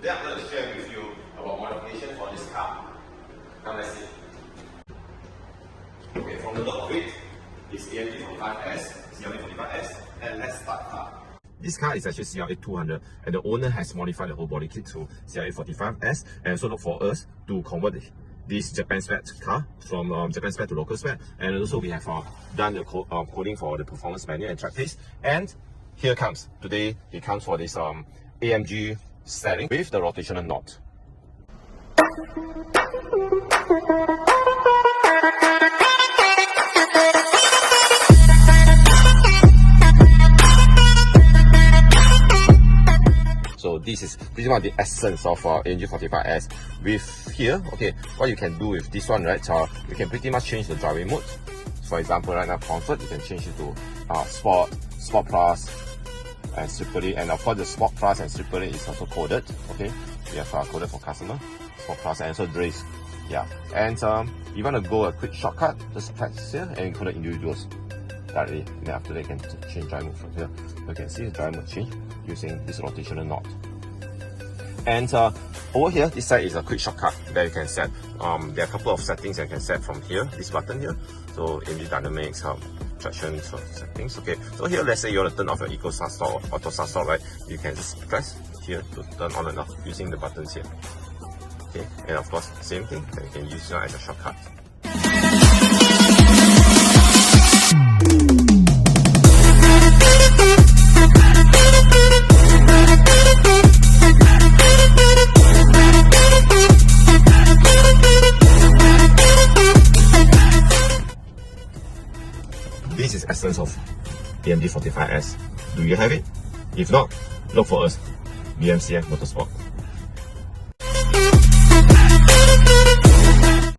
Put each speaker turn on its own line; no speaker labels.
Today I'm going to share with you about modification for this car. Come, let's see. Okay, from the look of it, it's AMG 45S, CLA45S, and let's start car. This car is actually CLA200, and the owner has modified the whole body kit to CLA45S, and also look for us to convert this Japan spec car from Japan spec to local spec. And also we have done the coding for the performance manual and track pace. And here comes, today it comes for this AMG setting with the rotational knot. So this is pretty much the essence of AMG 45S. With here, okay, what you can do with this one, right? You can pretty much change the driving mode. For example, right now comfort, you can change it to Sport, Sport Plus, and Super. And of course, the Sport Plus and Super is also coded. Okay, we have coded for customer, Sport Plus, and also Drace. Yeah, and you want to go a quick shortcut, just press here and code the individuals directly. And then after that, you can change driving mode from here. You can see the driving mode change using this rotational knot. And over here, this side is a quick shortcut that you can set. There are a couple of settings that you can set from here, this button here. So AMG Dynamics, traction settings. Okay, so here, let's say you want to turn off your Eco Start Stop or Auto Start Stop, right? You can just press here to turn on and off using the buttons here. Okay, and of course, same thing, that you can use now as a shortcut. This is essence of AMG 45S. Do you have it? If not, look for us, BMCM Motorsport.